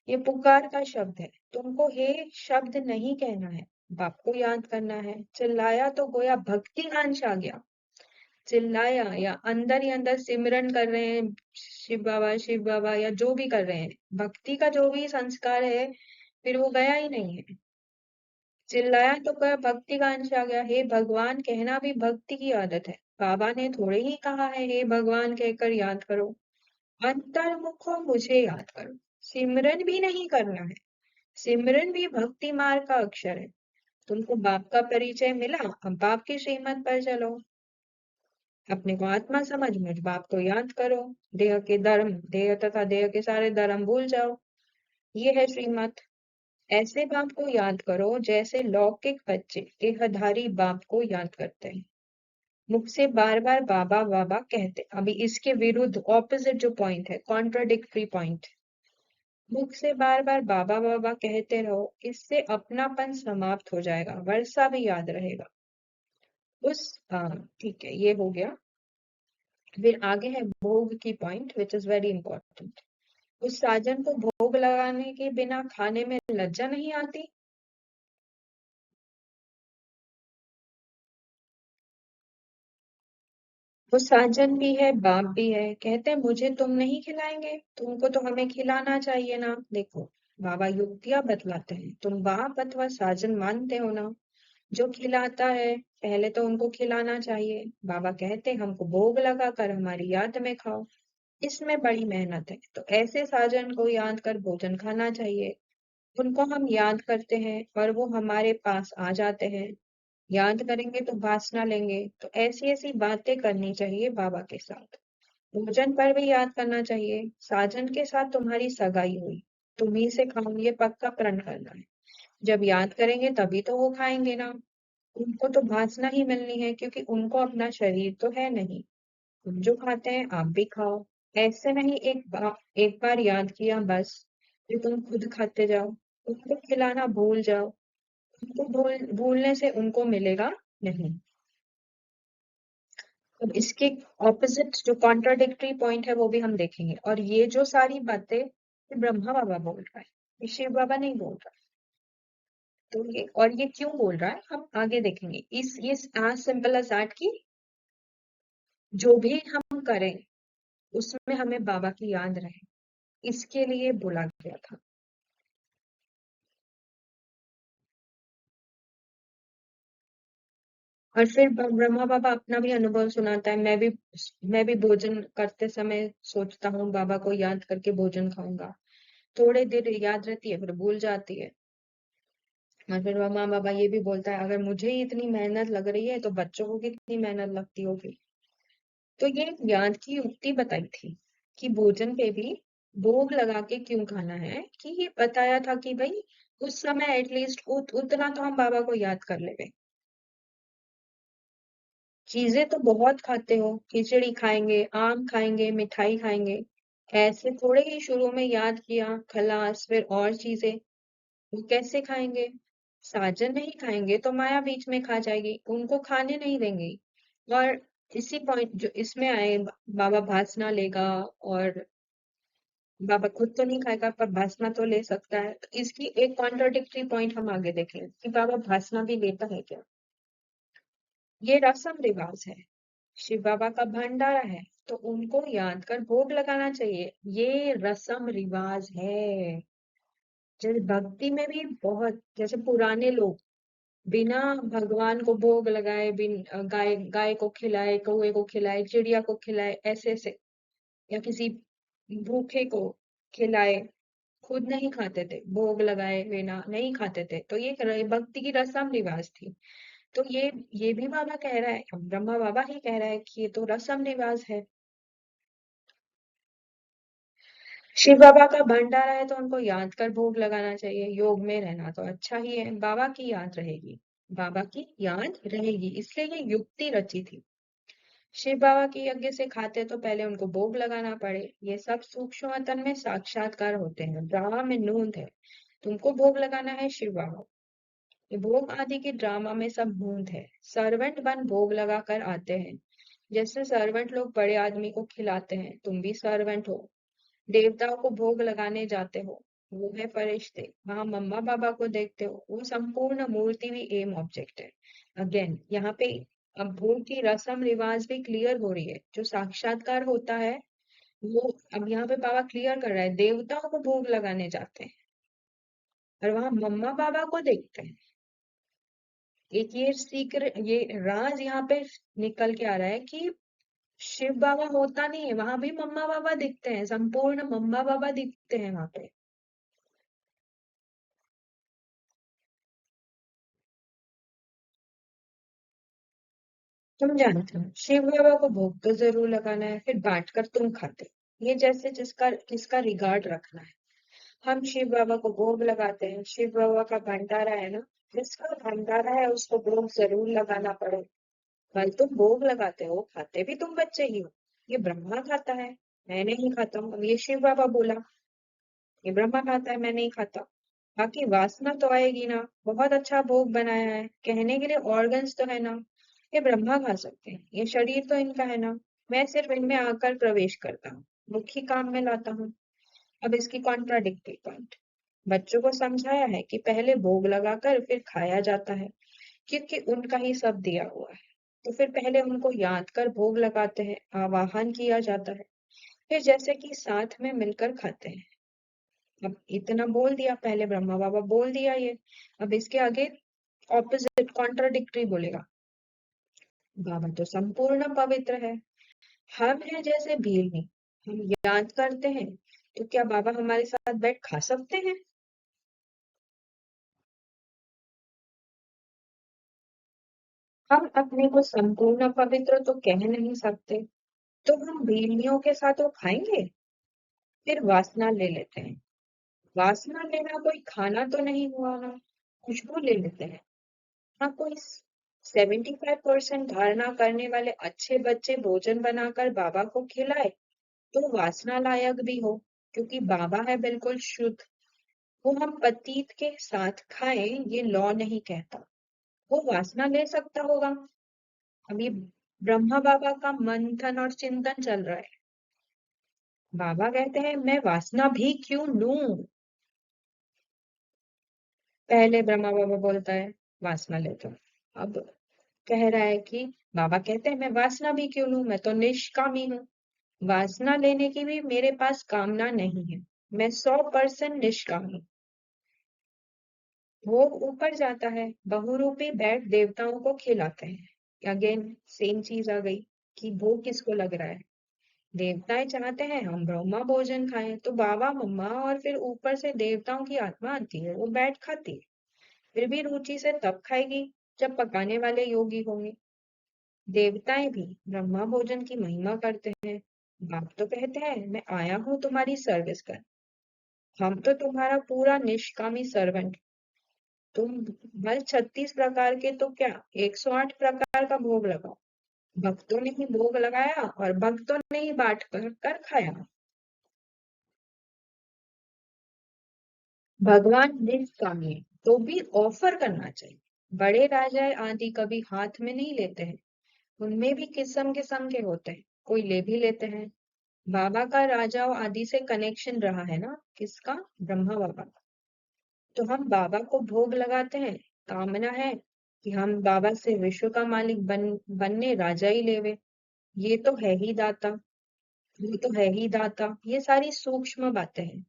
ये पुकार का शब्द है, तुमको हे शब्द नहीं कहना है, बाप को याद करना है। चिल्लाया तो गोया भक्ति अंश आ गया। चिल्लाया या अंदर ही अंदर सिमरन कर रहे हैं शिव बाबा या जो भी कर रहे हैं, भक्ति का जो भी संस्कार है फिर वो गया ही नहीं है। चिल्लाया तो क्या भक्ति का अंश आ गया। हे भगवान कहना भी भक्ति की आदत है। बाबा ने थोड़े ही कहा है हे भगवान कहकर याद करो, अंतर्मुख हो मुझे याद करो। सिमरन भी नहीं करना है, सिमरन भी भक्ति मार्ग का अक्षर है। तुमको बाप का परिचय मिला, अब बाप की श्रीमत पर चलो। अपने को आत्मा समझ, मुझ बाप को याद करो, देह के धर्म, देह तथा देह के सारे धर्म भूल जाओ। ये है श्रीमत। ऐसे बाप को याद करो जैसे लौकिक बच्चे देहधारी बाप को याद करते हैं। मुख से बार बार बाबा बाबा कहते, अभी इसके विरुद्ध ऑपोजिट जो पॉइंट है, कॉन्ट्राडिक्टरी पॉइंट, मुख से बार बार बाबा बाबा कहते रहो, इससे अपनापन समाप्त हो जाएगा, वर्षा भी याद रहेगा। उस ठीक है, ये हो गया। फिर आगे है भोग की point which is very important. उस साजन को भोग लगाने के बिना खाने में लज्जा नहीं आती? वो साजन भी है, बाप भी है, कहते हैं मुझे तुम नहीं खिलाएंगे, तुमको तो हमें खिलाना चाहिए ना। देखो, बाबा युक्तियां बतलाते हैं, तुम बाप अथवा साजन मानते हो ना, जो खिलाता है पहले तो उनको खिलाना चाहिए। बाबा कहते हैं हमको भोग लगा कर हमारी याद में खाओ, इसमें बड़ी मेहनत है, तो ऐसे साजन को याद कर भोजन खाना चाहिए। उनको हम याद करते हैं और वो हमारे पास आ जाते हैं। याद करेंगे तो वासना लेंगे, तो ऐसी ऐसी बातें करनी चाहिए बाबा के साथ। भोजन पर भी याद करना चाहिए, साजन के साथ तुम्हारी सगाई हुई, तुम्ही से खाऊं ये पक्का प्रण करना है। जब याद करेंगे तभी तो वो खाएंगे ना। उनको तो वासना ही मिलनी है, क्योंकि उनको अपना शरीर तो है नहीं। तुम जो खाते हैं आप भी खाओ। ऐसे नहीं, एक बार याद किया बस, फिर तुम खुद खाते जाओ, उनको खिलाना भूल जाओ। उनको भूलने से उनको मिलेगा नहीं। अब इसके ऑपोजिट जो कॉन्ट्राडिक्टरी पॉइंट है वो भी हम देखेंगे। और ये जो सारी बातें ये ब्रह्मा बाबा बोल रहा है, ये शिव बाबा नहीं बोल रहा। तो ये, और ये क्यों बोल रहा है हम आगे देखेंगे। इस ये आज सिंपल एज दैट की जो भी हम करें उसमें हमें बाबा की याद रहे, इसके लिए बोला गया था। और फिर ब्रह्मा बाबा अपना भी अनुभव सुनाता है, मैं भी भोजन करते समय सोचता हूँ बाबा को याद करके भोजन खाऊंगा, थोड़े देर याद रहती है फिर भूल जाती है। और फिर ब्रह्मा बाबा ये भी बोलता है अगर मुझे ही इतनी मेहनत लग रही है तो बच्चों को कितनी मेहनत लगती होगी। तो ये याद की युक्ति बताई थी कि भोजन पे भी भोग लगा के क्यों खाना है, कि ये बताया था कि भाई उस समय एटलीस्ट उतना तो हम बाबा को याद कर ले। चीजें तो बहुत खाते हो, खिचड़ी खाएंगे, आम खाएंगे, मिठाई खाएंगे, ऐसे थोड़े ही शुरू में याद किया खलास फिर और चीजें, वो कैसे खाएंगे। साजन नहीं खाएंगे तो माया बीच में खा जाएगी, उनको खाने नहीं देंगे। और इसी पॉइंट जो इसमें आए, बाबा भासना लेगा, और बाबा खुद तो नहीं खाएगा पर भासना तो ले सकता है, तो इसकी एक कॉन्ट्राडिक्टरी पॉइंट हम आगे देखें कि बाबा भासना भी लेता है क्या। ये रसम रिवाज है, शिव बाबा का भंडारा है, तो उनको याद कर भोग लगाना चाहिए, ये रसम रिवाज है। जैसे भक्ति में भी बहुत, जैसे पुराने लोग बिना भगवान को भोग लगाए, गाय गाय को खिलाए, कौए को खिलाए, चिड़िया को खिलाए, ऐसे ऐसे, या किसी भूखे को खिलाए, खुद नहीं खाते थे, भोग लगाए बिना नहीं खाते थे, तो ये भक्ति की रसम रिवाज थी। तो ये भी बाबा कह रहा है, ब्रह्मा बाबा ही कह रहा है कि ये तो रसम रिवाज है। शिव बाबा का भंडारा है तो उनको याद कर भोग लगाना चाहिए, योग में रहना तो अच्छा ही है, बाबा की याद रहेगी, बाबा की याद रहेगी, इसलिए ये युक्ति रची थी। शिव बाबा के यज्ञ से खाते तो पहले उनको भोग लगाना पड़े, ये सब सूक्ष्म वतन में साक्षात्कार होते हैं, ड्रामा में नूंद है, तुमको भोग लगाना है शिव बाबा। ये भोग आदि के ड्रामा में सब बूंद है, सर्वेंट बन भोग लगा कर आते हैं। जैसे सर्वेंट लोग बड़े आदमी को खिलाते हैं, तुम भी सर्वेंट हो, देवताओं को भोग लगाने जाते हो, वो है फरिश्ते, वहां मम्मा बाबा को देखते हो, वो संपूर्ण मूर्ति भी एम ऑब्जेक्ट है। अगेन यहाँ पे अब भोग की रस्म रिवाज भी क्लियर हो रही है, जो साक्षात्कार होता है वो अब यहाँ पे बाबा क्लियर कर रहा है, देवताओं को भोग लगाने जाते हैं और वहां मम्मा बाबा को देखते हैं। एक ये सीक्रेट, ये राज यहाँ पे निकल के आ रहा है कि शिव बाबा होता नहीं है, वहां भी मम्मा बाबा दिखते हैं, संपूर्ण मम्मा बाबा दिखते हैं वहां पे। तुम जानते हो शिव बाबा को भोग तो जरूर लगाना है, फिर बांट कर तुम खाते। ये जैसे जिसका किसका रिगार्ड रखना है। हम शिव बाबा को भोग लगाते हैं, शिव बाबा का भंडारा है ना, जिसका भंडारा है उसको भोग जरूर लगाना पड़े। कल तुम भोग लगाते हो, खाते भी तुम बच्चे ही हो। ये ब्रह्मा खाता है, मैं नहीं खाता हूँ। अब ये शिव बाबा बोला, ये ब्रह्मा खाता है, मैं नहीं खाता। बाकी वासना तो आएगी ना। बहुत अच्छा भोग बनाया है, कहने के लिए ऑर्गन्स तो है ना। ये ब्रह्मा खा सकते हैं, ये शरीर तो इनका है ना। मैं सिर्फ इनमें आकर प्रवेश करता हूँ, मुख्य काम में लाता हूँ। अब इसकी कॉन्ट्राडिक्टरी पॉइंट। बच्चों को समझाया है कि पहले भोग लगाकर फिर खाया जाता है, क्योंकि उनका ही सब दिया हुआ है। तो फिर पहले उनको याद कर भोग लगाते हैं, आवाहन किया जाता है, फिर जैसे कि साथ में मिलकर खाते हैं। अब इतना बोल दिया, पहले ब्रह्मा बाबा बोल दिया ये। अब इसके आगे ऑपोजिट कॉन्ट्राडिक्टरी बोलेगा। बाबा तो संपूर्ण पवित्र है, हम हैं जैसे भील नहीं। हम याद करते हैं, तो क्या बाबा हमारे साथ बैठ खा सकते हैं? हम अपने को संपूर्ण पवित्र तो कह नहीं सकते, तो हम भीलियों के साथ वो खाएंगे। फिर वासना ले लेते हैं। वासना लेना कोई खाना तो नहीं हुआ ना। खुशबू ले लेते हैं। हाँ, कोई 75% धारणा करने वाले अच्छे बच्चे भोजन बनाकर बाबा को खिलाए तो वासना लायक भी हो, क्योंकि बाबा है बिल्कुल शुद्ध। वो हम पतीत के साथ खाएं, ये लॉ नहीं कहता। वो वासना ले सकता होगा। अभी ब्रह्मा बाबा का मंथन और चिंतन चल रहा है। बाबा कहते हैं मैं वासना भी क्यों लूं। पहले ब्रह्मा बाबा बोलता है वासना लेता हूं। अब कह रहा है कि बाबा कहते हैं मैं वासना भी क्यों लूं, मैं तो निष्कामी हूँ। वासना लेने की भी मेरे पास कामना नहीं है, मैं 100% निष्काम हूँ। वो ऊपर जाता है, बहुरूपी बैठ देवताओं को खिलाते हैं। अगेन सेम चीज आ गई कि भोग किसको लग रहा है। देवताएं चाहते हैं हम ब्रह्मा भोजन खाएं, तो बाबा मम्मा और फिर ऊपर से देवताओं की आत्मा आती है, वो बैठ खाती है। फिर भी रुचि से तब खाएगी जब पकाने वाले योगी होंगे। देवताएं भी ब्रह्मा भोजन की महिमा करते हैं। बाप तो कहते हैं मैं आया हूँ तुम्हारी सर्विस कर। हम तो तुम्हारा पूरा निष्कामी सर्वेंट। तुम बल 36 प्रकार के तो क्या, 108 प्रकार का भोग लगाओ। भक्तों ने ही भोग लगाया और भक्तों ने ही बांट कर खाया। भगवान निष्कामी है, तो भी ऑफर करना चाहिए। बड़े राजा आदि कभी हाथ में नहीं लेते हैं, उनमें भी किस्म किस्म के होते हैं, कोई ले भी लेते हैं। बाबा का राजाओं आदि से कनेक्शन रहा है ना, किसका? ब्रह्मा बाबा का। तो हम बाबा को भोग लगाते हैं, कामना है कि हम बाबा से विश्व का मालिक बनने राजा ही लेवे। ये तो है ही दाता, ये तो है ही दाता। ये सारी सूक्ष्म बातें हैं।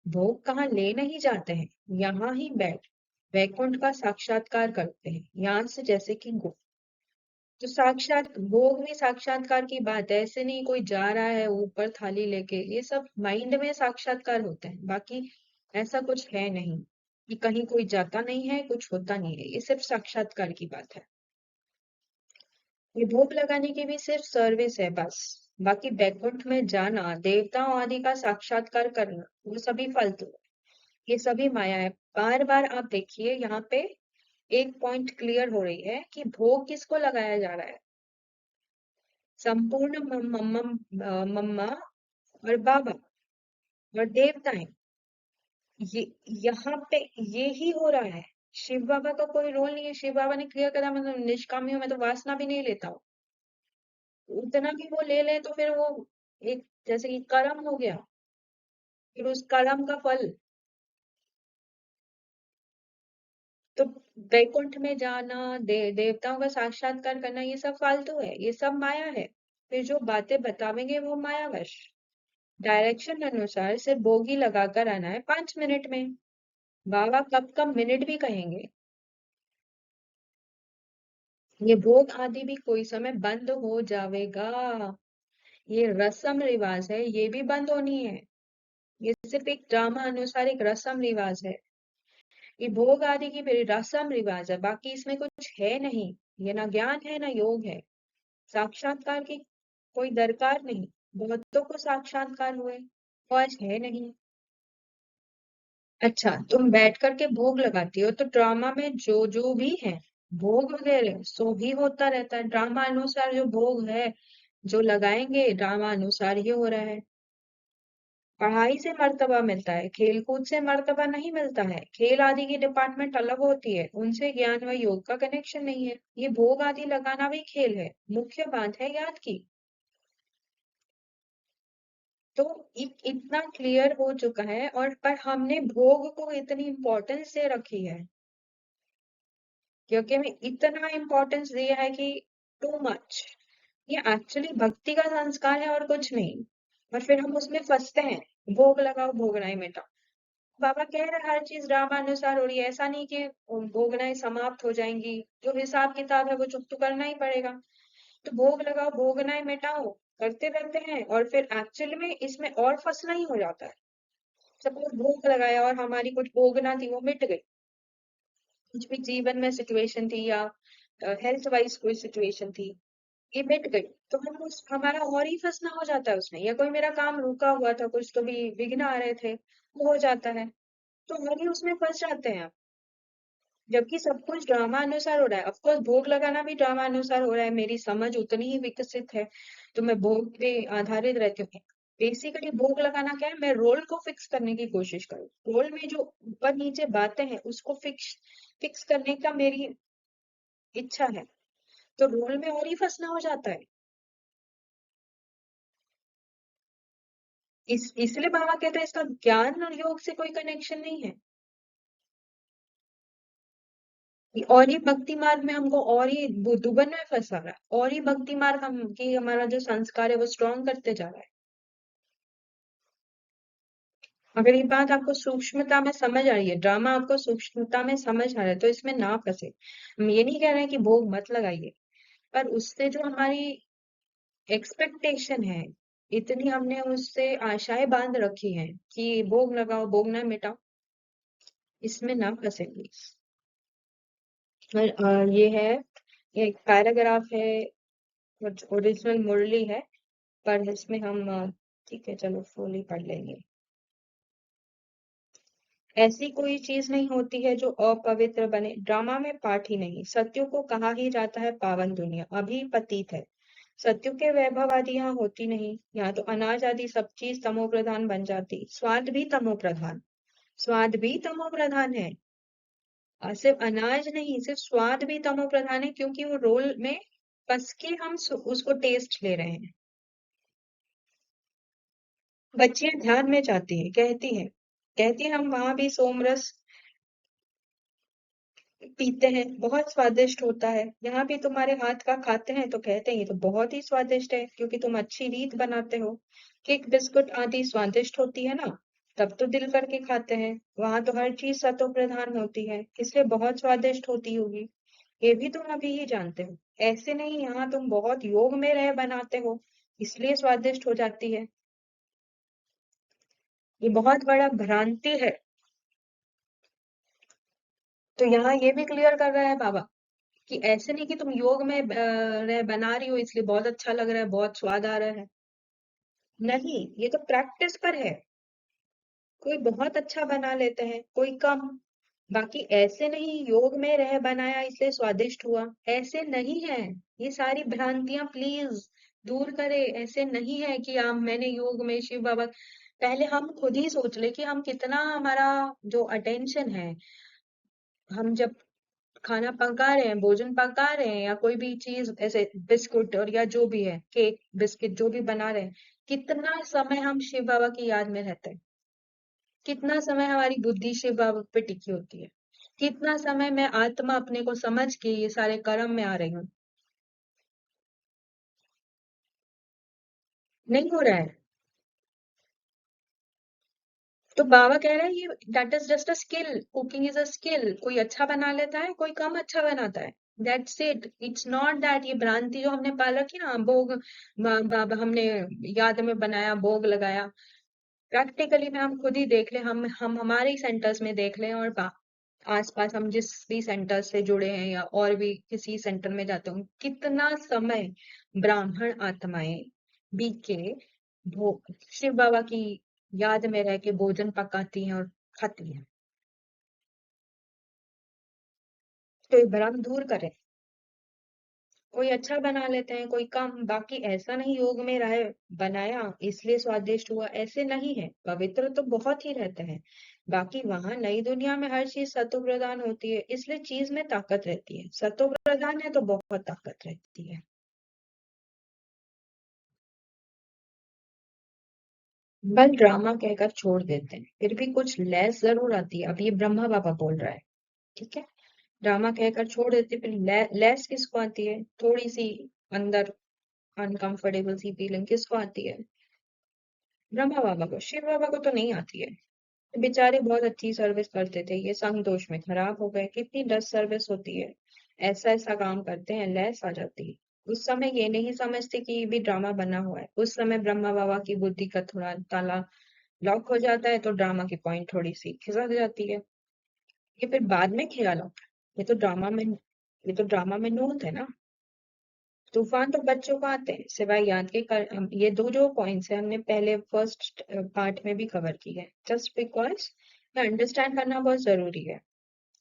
भोग कहाँ ले नहीं जाते हैं, यहाँ ही बैठ वैकुंठ का साक्षात्कार करते हैं, यहाँ से जैसे कि गो। तो साक्षात भोग भी साक्षात्कार की बात है, ऐसे नहीं कोई जा रहा है ऊपर थाली लेके। ये सब माइंड में साक्षात्कार होते हैं, बाकी ऐसा कुछ है नहीं कि कहीं कोई जाता नहीं है, कुछ होता नहीं है। ये सिर्फ साक्षात्कार की बात है। ये भोग लगाने की भी सिर्फ सर्विस है बस। बाकी बैकुंठ में जाना, देवताओं आदि का साक्षात्कार करना, वो सभी फालतू है। ये सभी माया है। बार बार आप देखिए यहाँ पे एक पॉइंट क्लियर हो रही है कि भोग किसको लगाया जा रहा है। संपूर्ण मम्मा और बाबा और देवताएं। ये यहाँ पे ये ही हो रहा है। शिव बाबा का कोई रोल नहीं है। शिव बाबा ने क्लियर करा मतलब निष्कामी हूं, मैं तो वासना भी नहीं लेता हूँ। उतना भी वो ले ले तो फिर वो एक जैसे कि कर्म हो गया, फिर उस कर्म का फल। तो वैकुंठ में जाना, देवताओं का साक्षात्कार करना, ये सब फालतू है, ये सब माया है। फिर जो बातें बतावेंगे वो मायावश। डायरेक्शन अनुसार सिर्फ बोगी लगाकर आना है 5 मिनट में। बाबा कब कब मिनट भी कहेंगे। ये भोग आदि भी कोई समय बंद हो जाएगा। ये रस्म रिवाज है, ये भी बंद होनी है। ये सिर्फ एक ड्रामा अनुसार एक रस्म रिवाज है। ये भोग आदि की मेरी रस्म रिवाज है, बाकी इसमें कुछ है नहीं। ये ना ज्ञान है ना योग है। साक्षात्कार की कोई दरकार नहीं, बहुतों को साक्षात्कार हुए, वो आज है नहीं। अच्छा, तुम बैठ करके भोग लगाती हो, तो ड्रामा में जो जो भी है भोग वगैरह सो ही होता रहता है। ड्रामा अनुसार जो भोग है, जो लगाएंगे ड्रामा अनुसार ही हो रहा है। पढ़ाई से मर्तबा मिलता है, खेल कूद से मर्तबा नहीं मिलता है। खेल आदि की डिपार्टमेंट अलग होती है, उनसे ज्ञान व योग का कनेक्शन नहीं है। ये भोग आदि लगाना भी खेल है, मुख्य बात है ज्ञान की। तो इतना क्लियर हो चुका है, और पर हमने भोग को इतनी इम्पोर्टेंस दे रखी है, क्योंकि हमें इतना इम्पोर्टेंस दिया है कि टू मच। ये एक्चुअली भक्ति का संस्कार है और कुछ नहीं। और फिर हम उसमें फंसते हैं, भोग लगाओ भोगनाई मिटाओ। बाबा कह रहे हैं हर चीज रामानुसार हो रही है, ऐसा नहीं कि भोगनाएं समाप्त हो जाएंगी। जो हिसाब किताब है वो चुप तो करना ही पड़ेगा। तो भोग लगाओ भोगनाएं मिटाओ करते रहते हैं, और फिर एक्चुअल में इसमें और फंसना ही हो जाता है। सपोज भोग लगाया और हमारी कुछ भोगना थी वो मिट गई, कुछ भी जीवन में सिचुएशन थी या हेल्थ वाइज कोई सिचुएशन थी, ये मिट गई, तो हम उस हमारा और ही फंसना हो जाता है उसमें। या कोई मेरा काम रुका हुआ था, कुछ तो भी विघ्न आ रहे थे, वो हो जाता है, तो और ही उसमें फंस जाते हैं आप। जबकि सब कुछ ड्रामा अनुसार हो रहा है। ऑफ कोर्स भोग लगाना भी ड्रामा अनुसार हो रहा है, मेरी समझ उतनी ही विकसित है, तो मैं भोग पे आधारित रहती हूँ। बेसिकली भोग लगाना क्या है, मैं रोल को फिक्स करने की कोशिश करूँ, रोल में जो ऊपर नीचे बातें हैं उसको फिक्स फिक्स करने का मेरी इच्छा है, तो रोल में और ही फंसना हो जाता है। इसलिए बाबा कहते हैं इसका ज्ञान और योग से कोई कनेक्शन नहीं है। और ही भक्ति मार्ग में हमको और ही दुबन में फंसा रहा है, और ही भक्ति मार्ग हम कि हमारा जो संस्कार है वो स्ट्रॉन्ग करते जा रहा है। अगर ये बात आपको सूक्ष्मता में समझ आ रही है, ड्रामा आपको सूक्ष्मता में समझ आ रहा है, तो इसमें ना फंसे। हम ये नहीं कह रहे हैं कि भोग मत लगाइए, पर उससे जो हमारी एक्सपेक्टेशन है, इतनी हमने उससे आशाएं बांध रखी हैं कि भोग लगाओ भोग ना मिटाओ, इसमें ना फंसे प्लीज। और ये है, ये एक पैराग्राफ है, ओरिजिनल मुरली है, पर इसमें हम ठीक है चलो फुल ही पढ़ लेंगे। ऐसी कोई चीज नहीं होती है जो अपवित्र बने, ड्रामा में पाठ ही नहीं। सत्यों को कहा ही जाता है पावन दुनिया, अभी पतित है। सत्यों के वैभव आदि यहाँ होती नहीं, यहाँ तो अनाज आदि सब चीज तमो प्रधान बन जाती, स्वाद भी तमो प्रधान, स्वाद भी तमो प्रधान है। सिर्फ अनाज नहीं, सिर्फ स्वाद भी तमो प्रधान है, क्योंकि वो रोल में कस के हम उसको टेस्ट ले रहे हैं। बच्चियां ध्यान में जाती है, कहती है हम वहां भी सोमरस पीते हैं, बहुत स्वादिष्ट होता है। यहाँ भी तुम्हारे हाथ का खाते हैं तो कहते हैं ये तो बहुत ही स्वादिष्ट है, क्योंकि तुम अच्छी रीत बनाते हो। केक बिस्कुट आदि स्वादिष्ट होती है ना, तब तो दिल करके खाते हैं। वहां तो हर चीज सतो प्रधान होती है, इसलिए बहुत स्वादिष्ट होती होगी, ये भी तुम अभी ही जानते हो। ऐसे नहीं, यहाँ तुम बहुत योग में रह बनाते हो, इसलिए स्वादिष्ट हो जाती है। ये बहुत बड़ा भ्रांति है। तो यहाँ ये भी क्लियर कर रहा है बाबा कि ऐसे नहीं कि तुम योग में बना रही हो इसलिए बहुत अच्छा लग रहा है, बहुत स्वाद आ रहा है। नहीं, ये तो प्रैक्टिस पर है। कोई बहुत अच्छा बना लेते हैं, कोई कम। बाकी ऐसे नहीं योग में रह बनाया इसलिए स्वादिष्ट हुआ, ऐसे नहीं है। ये सारी भ्रांतियां प्लीज दूर करे। ऐसे नहीं है कि मैंने योग में शिव बाबा, पहले हम खुद ही सोच ले कि हम कितना, हमारा जो अटेंशन है, हम जब खाना पका रहे हैं, भोजन पका रहे हैं, या कोई भी चीज ऐसे बिस्कुट और या जो भी है, केक बिस्किट जो भी बना रहे हैं, कितना समय हम शिव बाबा की याद में रहते हैं, कितना समय हमारी बुद्धि शिव बाबा पे टिकी होती है, कितना समय मैं आत्मा अपने को समझ के ये सारे कर्म में आ रही हूँ। नहीं हो रहा है। तो बाबा कह रहे हैं ये that is just a skill, cooking is a skill. कोई अच्छा बना लेता है, कोई कम अच्छा बनाता है, that's it. It's not that. ये भ्रांति जो हमने पाल रखी ना, भोग हमने याद में बनाया भोग लगाया, प्रैक्टिकली में हम खुद ही देख लें, हम हमारे ही सेंटर्स में देख लें, और आसपास हम जिस भी सेंटर से जुड़े हैं या और भी किसी सेंटर में जाते हो, कितना समय ब्राह्मण आत्माएं बीके शिव बाबा की याद में रह के भोजन पकाती हैं और खाती हैं। तो ये भ्रम दूर करें। कोई अच्छा बना लेते हैं, कोई कम, बाकी ऐसा नहीं योग में रहे बनाया इसलिए स्वादिष्ट हुआ, ऐसे नहीं है। पवित्र तो बहुत ही रहते हैं, बाकी वहां नई दुनिया में हर चीज सत्व प्रधान होती है, इसलिए चीज में ताकत रहती है। सत्व प्रधान है तो बहुत ताकत रहती है। बस ड्रामा कहकर छोड़ देते हैं, फिर भी कुछ लैस जरूर आती है। अब ये ब्रह्मा बाबा बोल रहा है, ठीक है। ड्रामा कहकर छोड़ देते, फिर लैस किसको आती है? थोड़ी सी अंदर अनकंफर्टेबल सी फीलिंग किसको आती है? ब्रह्मा बाबा को। शिव बाबा को तो नहीं आती है। बेचारे बहुत अच्छी सर्विस करते थे, ये संतोष में खराब हो गए। कितनी डस्ट सर्विस होती है, ऐसा ऐसा काम करते हैं, लैस आ जाती है। उस समय ये नहीं समझते कि ये भी ड्रामा बना हुआ है। उस समय ब्रह्मा बाबा की बुद्धि का थोड़ा ताला लॉक हो जाता है, तो ड्रामा की पॉइंट थोड़ी सी खिसक जाती है। ये फिर बाद में ख्याल आता है। ये तो ड्रामा में नूत है ना। तूफान तो बच्चों को आते हैं, सिवाय याद के ये दो जो पॉइंट्स है हमने पहले फर्स्ट पार्ट में भी कवर की है, जस्ट बिकॉज अंडरस्टैंड करना बहुत जरूरी है।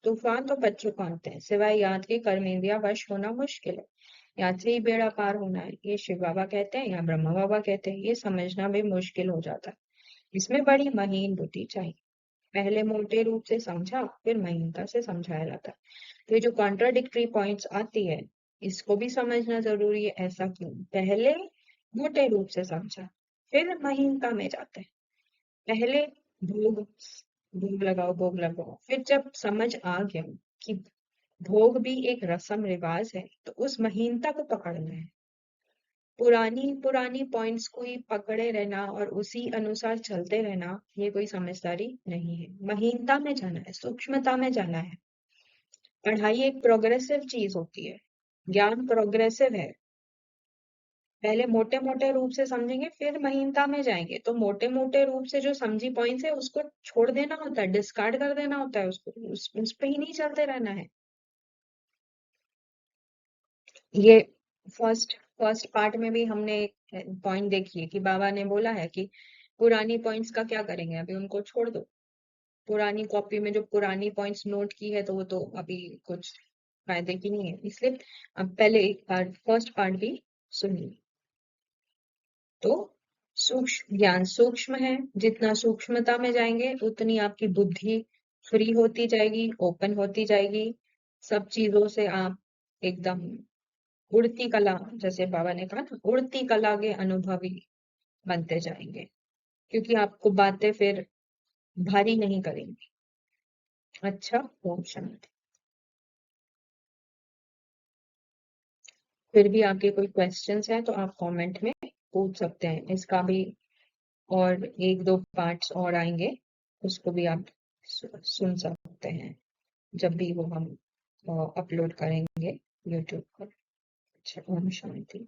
तूफान तो बच्चों को आते हैं, सिवाय याद के कर्मेंद्रिया वश होना मुश्किल है। याद से ही बेड़ा पार होना है, ये शिव बाबा कहते हैं या ब्रह्मा बाबा कहते हैं, ये समझना भी मुश्किल हो जाता है। इसमें बड़ी महीन बुद्धि चाहिए। पहले मोटे रूप से समझा, फिर महीनता से समझाया जाता है। तो ये जो कॉन्ट्राडिक्टरी पॉइंट्स आती है, इसको भी समझना जरूरी है। ऐसा क्यों? पहले मोटे रूप से समझा, फिर महीनता में जाते हैं। पहले भोग भोग लगाओ, भोग लगाओ, फिर जब समझ आ गया कि भोग भी एक रस्म रिवाज है, तो उस महीनता को पकड़ना है। पुरानी पुरानी पॉइंट्स को ही पकड़े रहना और उसी अनुसार चलते रहना, ये कोई समझदारी नहीं है। महीनता में जाना है, सूक्ष्मता में जाना है। पढ़ाई एक प्रोग्रेसिव चीज होती है, ज्ञान प्रोग्रेसिव है। पहले मोटे मोटे रूप से समझेंगे, फिर महीनता में जाएंगे। तो मोटे मोटे रूप से जो समझी पॉइंट्स है उसको छोड़ देना होता है, डिस्कार्ड कर देना होता है उसको, उस पे ही नहीं चलते रहना है। ये फर्स्ट फर्स्ट पार्ट में भी हमने पॉइंट देखी है कि बाबा ने बोला है कि पुरानी पॉइंट्स का क्या करेंगे, अभी उनको छोड़ दो। पुरानी कॉपी में जो पुरानी पॉइंट्स नोट की है, तो वो तो अभी कुछ फायदे की नहीं है, इसलिए अब पहले एक पार्ट फर्स्ट पार्ट भी सुनिए। तो सूक्ष्म ज्ञान सूक्ष्म है, जितना सूक्ष्मता में जाएंगे उतनी आपकी बुद्धि फ्री होती जाएगी, ओपन होती जाएगी। सब चीजों से आप एकदम उड़ती कला, जैसे बाबा ने कहा ना, उड़ती कला के अनुभवी बनते जाएंगे, क्योंकि आपको बातें फिर भारी नहीं करेंगी। अच्छा, ओम शांति। फिर भी आपके कोई क्वेश्चंस हैं तो आप कमेंट में पूछ सकते हैं। इसका भी और एक दो पार्ट्स और आएंगे, उसको भी आप सुन सकते हैं जब भी वो हम अपलोड करेंगे यूट्यूब पर। अच्छा, ओम शांति।